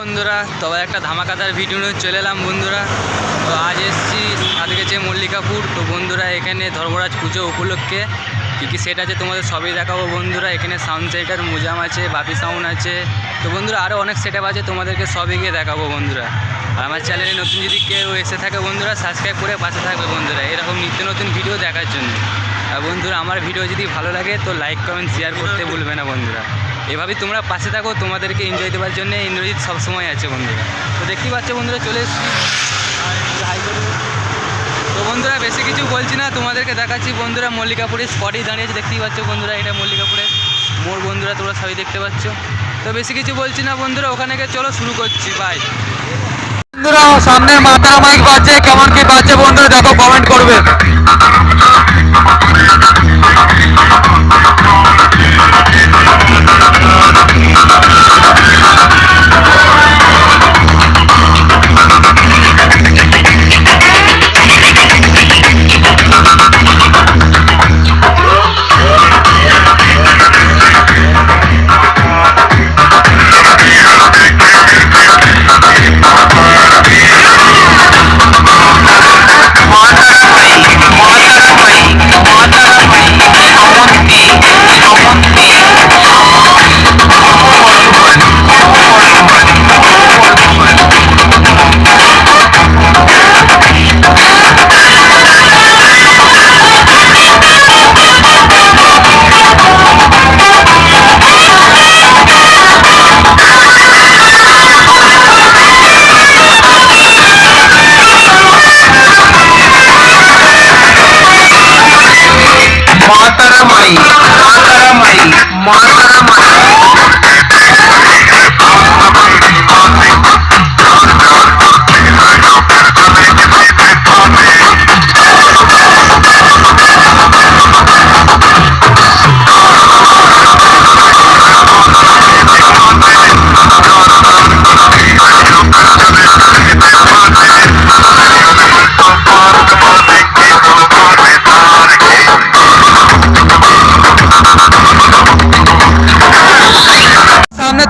বন্ধুরা, তবে একটা ধামাকাদার ভিডিও নিয়ে চলে এলাম বন্ধুরা। তো আজ এসেছি আজকে মল্লিকাপুর। তো বন্ধুরা, এখানে ধর্মরাজ পুজো উপলক্ষে কী কী সেট আছে তোমাদের সবই দেখাবো বন্ধুরা। এখানে সাউন্ড সেটার মুজাম আছে, বাপি সাউন্ড আছে। তো বন্ধুরা আরও অনেক সেট আপ আছে, তোমাদেরকে সবই গিয়ে দেখাবো বন্ধুরা। আর আমার চ্যানেলে নতুন যদি কেউ এসে থাকে বন্ধুরা, সাবস্ক্রাইব করে পাশে থাকবে বন্ধুরা এরকম নিত্য নতুন ভিডিও দেখার জন্য। আর বন্ধুরা, আমার ভিডিও যদি ভালো লাগে তো লাইক কমেন্ট শেয়ার করতে ভুলবে না বন্ধুরা। এভাবেই তোমরা পাশে থাকো, তোমাদেরকে এনজয় দেওয়ার জন্য ইন্দ্রজিৎ সবসময় আছে বন্ধুরা। তো দেখতেই পাচ্ছ বন্ধুরা, চলে এসেছি। তো বন্ধুরা বেশি কিছু বলছি না, তোমাদেরকে দেখাচ্ছি বন্ধুরা। মল্লিকাপুরের স্পটেই দাঁড়িয়েছে, দেখতেই পাচ্ছ বন্ধুরা। এটা মল্লিকাপুরের মোড় বন্ধুরা, তোমরা সবই দেখতে পাচ্ছ। তো বেশি কিছু বলছি না বন্ধুরা, ওখানে গিয়ে চলো শুরু করছি। বাই বন্ধুরা, সামনে মাতারা মাইক বাজছে, কেমন কি বাজছে বন্ধুরা দেখো, কমেন্ট করবে।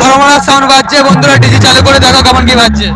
ধর্মরাজ সাউন্ড বাজছে বন্ধুরা, ডিজি চালু করে দেখো কেমন কি বাজছে।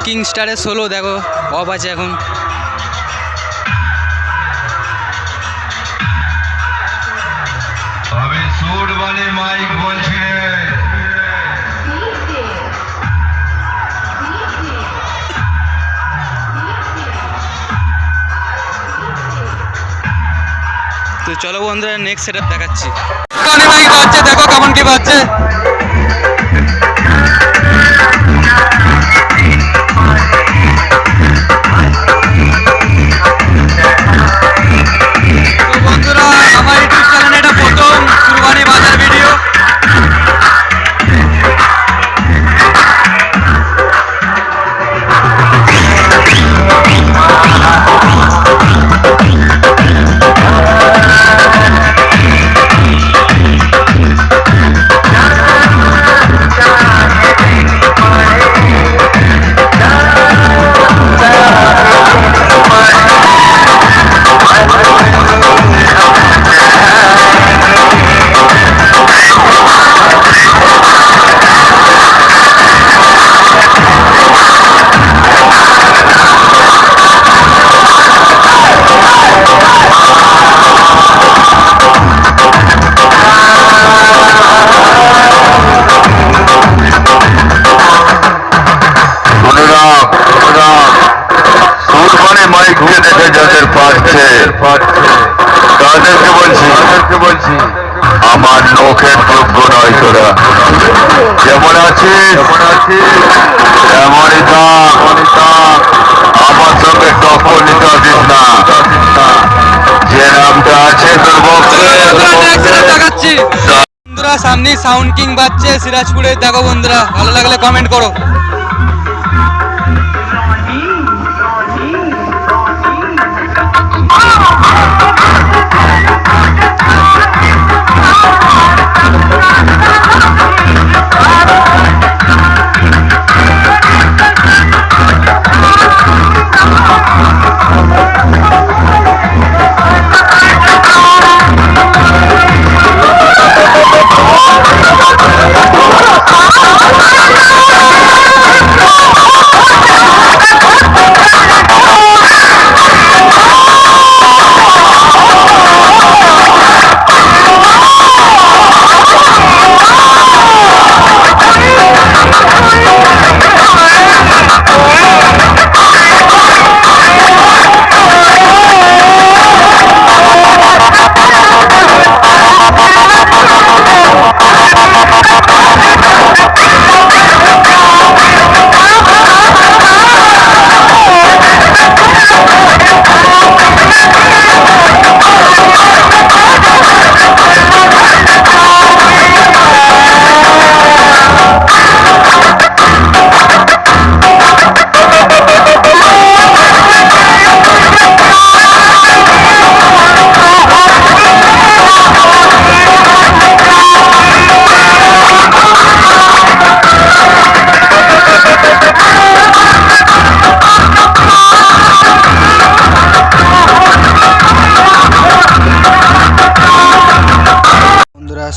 কিং স্টারের সোলো দেখো, অফ আছে এখন। মাইক বলছে তো চলো বন্ধুরা, নেক্সট সেটআপ দেখাচ্ছি। মাইক বাজছে, দেখো কেমন কি বাজছে। বলছি আমার নখের যোগ্য নয় তোরা, যেমন আছিস তেমনই থাক, আমার সঙ্গে টক্কর নিতে আসিস না। যে নামটা আছে তোর দেখাচ্ছি বন্ধুরা, সামনে সাউন্ড কিং বাজছে সিরাজপুরে, দেখো বন্ধুরা, ভালো লাগলে কমেন্ট করো।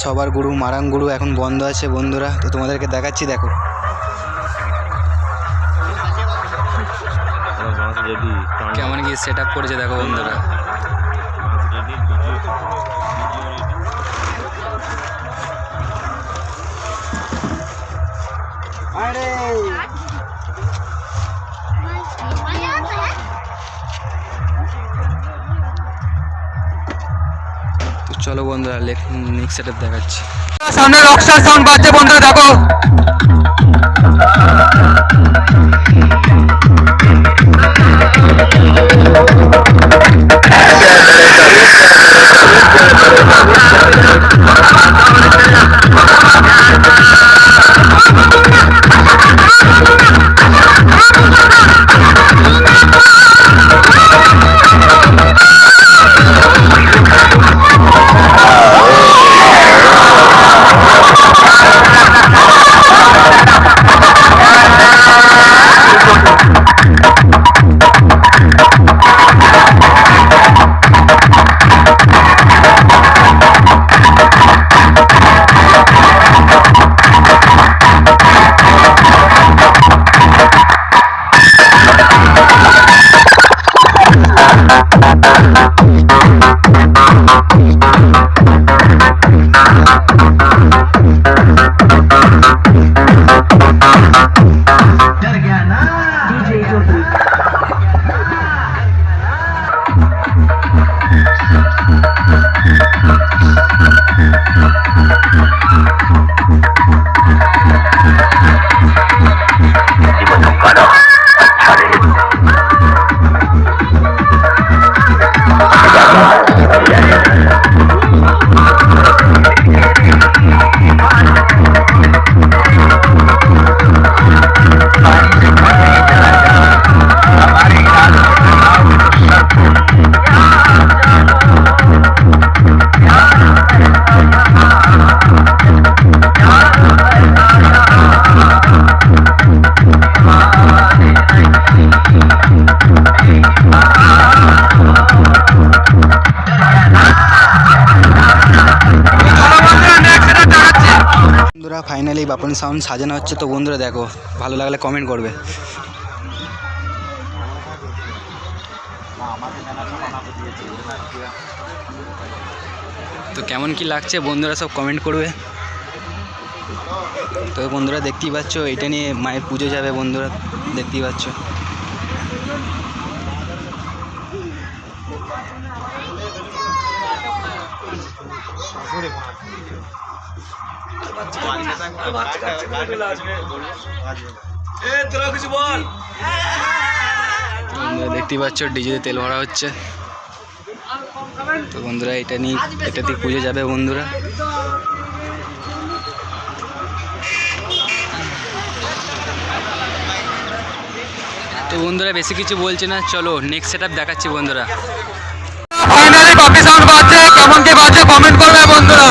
সবার গুরু মারাং গুরু এখন বন্ধ আছে বন্ধুরা, তো তোমাদেরকে দেখাচ্ছি, দেখো কেমন কি সেট আপ করেছে, দেখো বন্ধুরা। চলো বন্ধুরা নেক্সট সেটআপ দেখাচ্ছি। সামনে রকস্টার সাউন্ড বাজছে বন্ধুরা, দেখো। ফাইনালি বাপন সাউন্ড সাজানো হচ্ছে, তো বন্ধুরা দেখো, ভালো লাগলে কমেন্ট করবে। তো কেমন কি লাগছে বন্ধুরা সব কমেন্ট করবে। তো বন্ধুরা দেখতেই পাচ্ছ, এটা নিয়ে মায়ের পুজো যাবে বন্ধুরা, দেখতেই পাচ্ছ। বন্ধুরা দেখতেই পাচ্ছ ডিজেতে তেল ভরা হচ্ছে। তো বন্ধুরা এটা দিয়ে পুজো যাবে বন্ধুরা। তো বন্ধুরা বেশি কিছু বলছি না, চলো নেক্সট সেটআপ দেখাচ্ছি বন্ধুরা। ফাইনালি বাপি সাউন্ড বাজছে, কেমন কি বাজছে কমেন্ট করবে বন্ধুরা।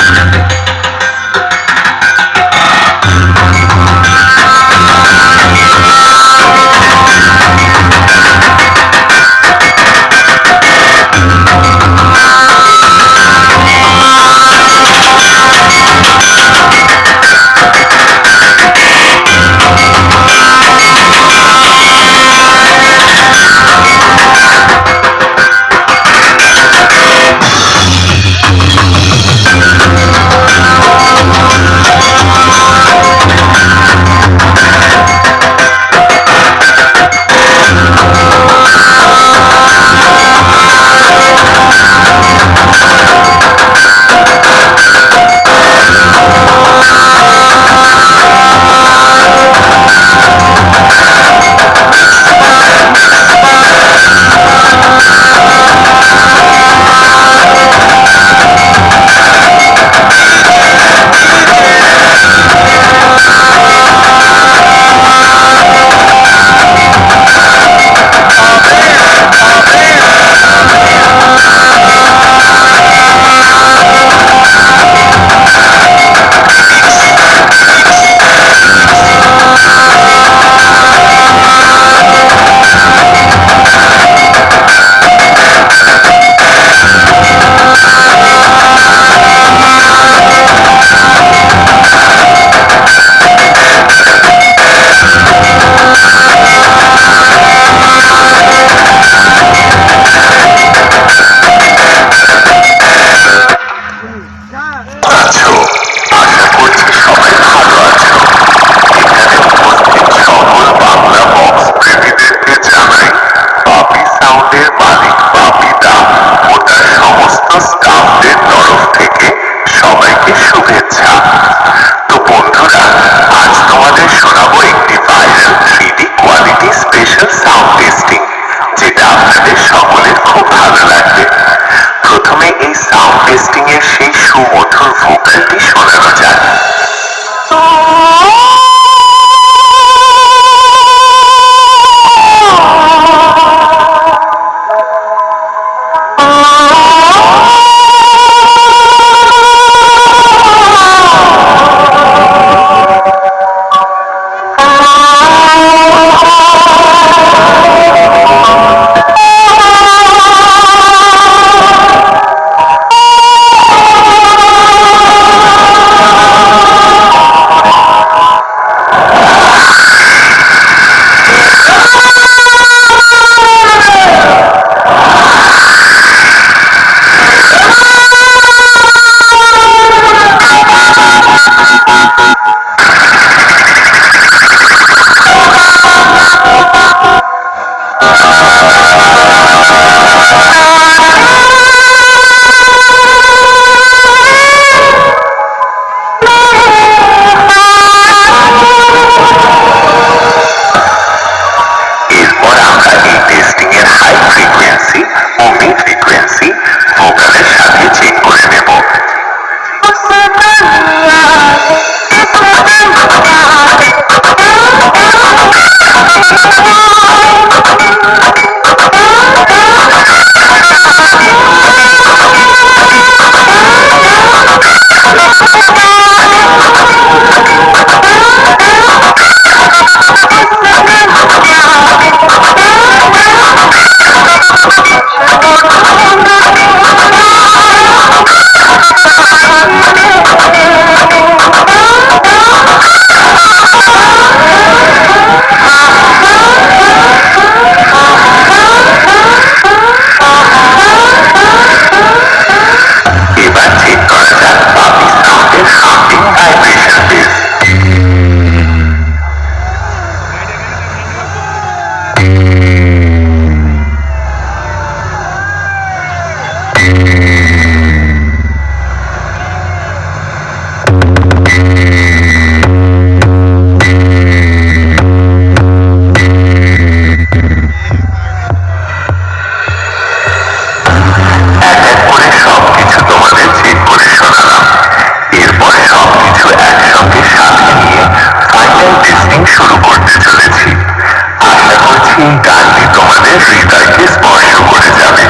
হৃদয়কে স্পর্শ করে যাবে।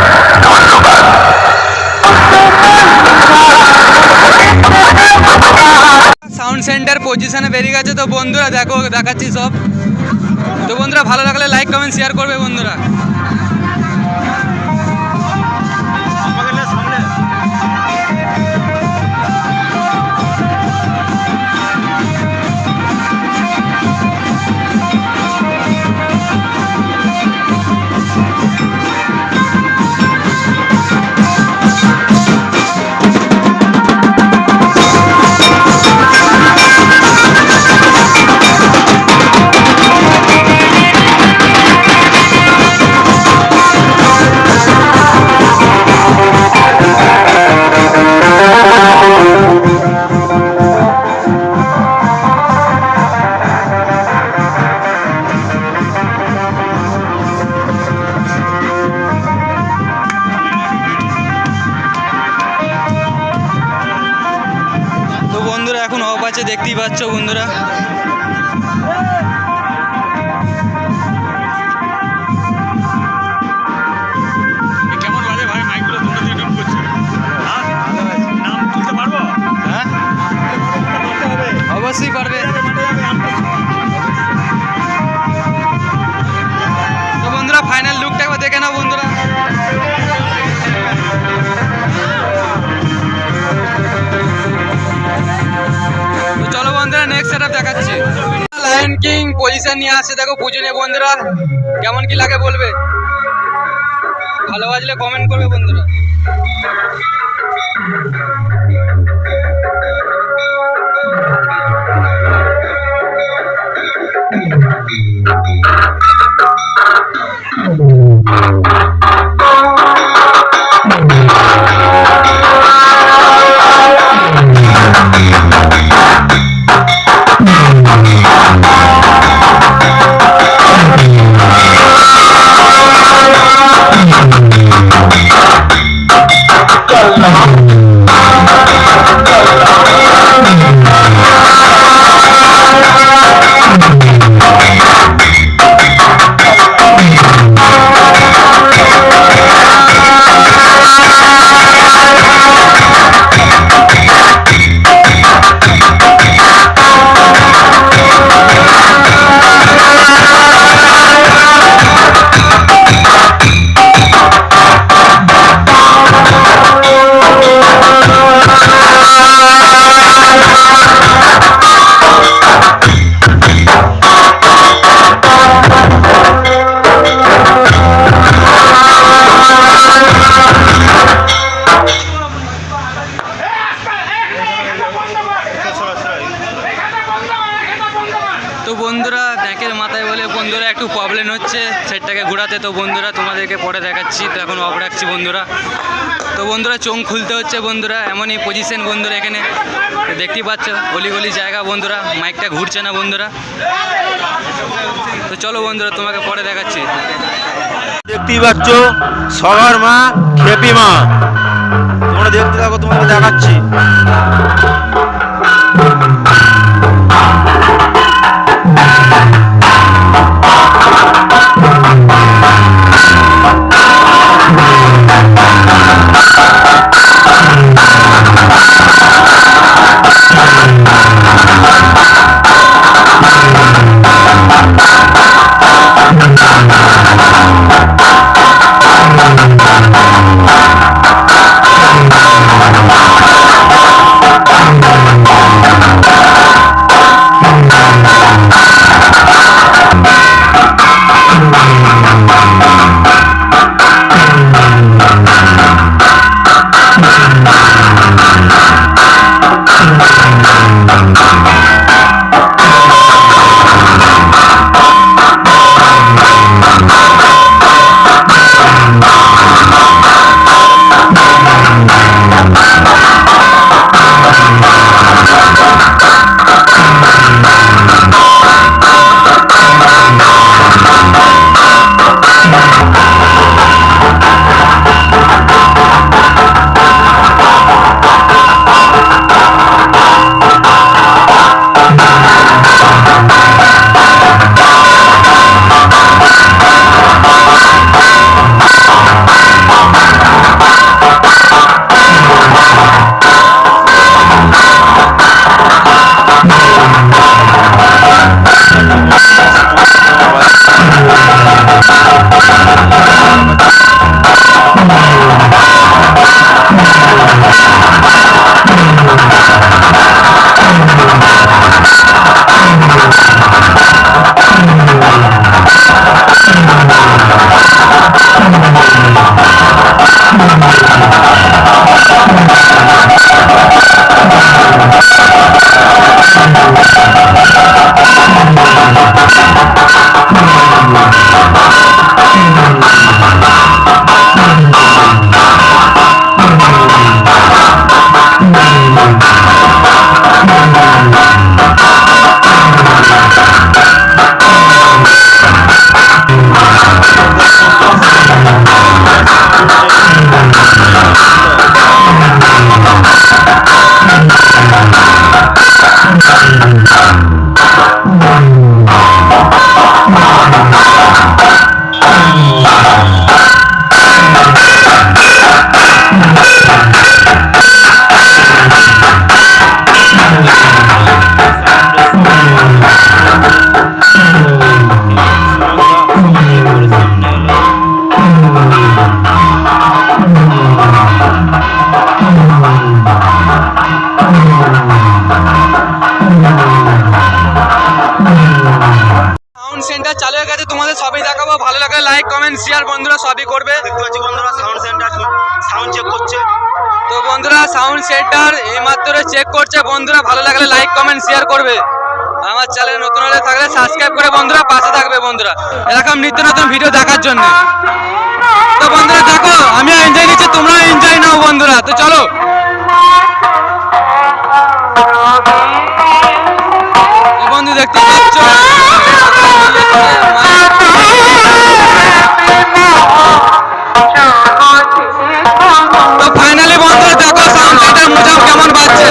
ধন্যবাদ। সাউন্ড সেন্টার পজিশনে বেরিয়ে গেছে তো বন্ধুরা, দেখো দেখাচ্ছি সব। তো বন্ধুরা ভালো লাগলে লাইক কমেন্ট শেয়ার করবে বন্ধুরা। তো বন্ধুরা এখন অফ আছে, দেখতেই পাচ্ছ বন্ধুরা। কেমন বাজে ভাই মাইকগুলো তোমরা দিয়ে ডুব করছো? হ্যাঁ? নাম তুলতে পারবো? হ্যাঁ অবশ্যই পারবে। তো বন্ধুরা ফাইনাল লুকটা একবার দেখে নাও বন্ধুরা। তো চলো বন্ধুরা নেক্সট সেটআপ দেখাচ্ছি। লায়ন কিং পজিশন নিয়ে আসছে, দেখো পুজো নিয়ে বন্ধুরা। কেমন কি লাগে বলবে, ভালো বাজলে কমেন্ট করবে বন্ধুরা। তো বন্ধুরা ব্যাকের মাথায় বলে বন্ধুরা একটু প্রবলেম হচ্ছে সেটটাকে ঘোরাতে। তো বন্ধুরা তোমাদেরকে পরে দেখাচ্ছি। তো এখন অফ রাখছি বন্ধুরা। তো বন্ধুরা চোখ খুলতে হচ্ছে বন্ধুরা, এমনই পজিশন বন্ধুরা এখানে। তো দেখতেই পাচ্ছ গলি গলি জায়গা বন্ধুরা, মাইকটা ঘুরছে না বন্ধুরা। তো চলো বন্ধুরা তোমাকে পরে দেখাচ্ছি। দেখতেই পাচ্ছ সবার মা খেপি মা, তোমরা দেখতে থাকো, তোমাকে দেখাচ্ছি। সাউন্ড সেন্টার এইমাত্র চেক করছে বন্ধুরা। ভালো লাগলে লাইক কমেন্ট শেয়ার করবে। আমার চ্যানেল নতুন হলে থাকলে সাবস্ক্রাইব করে বন্ধুরা পাশে থাকবে বন্ধুরা, এরকম নিত্য নতুন ভিডিও দেখার জন্য। তো বন্ধুরা দেখো আমি এনজয় নিচ্ছি, তোমরা এনজয় নাও বন্ধুরা। তো চলো বন্ধু দেখতে পাচ্ছ তো ফাইনালি বন্ধুরা দেখো সাউন্ড সেন্টার মোজাম কেমন বাজছে।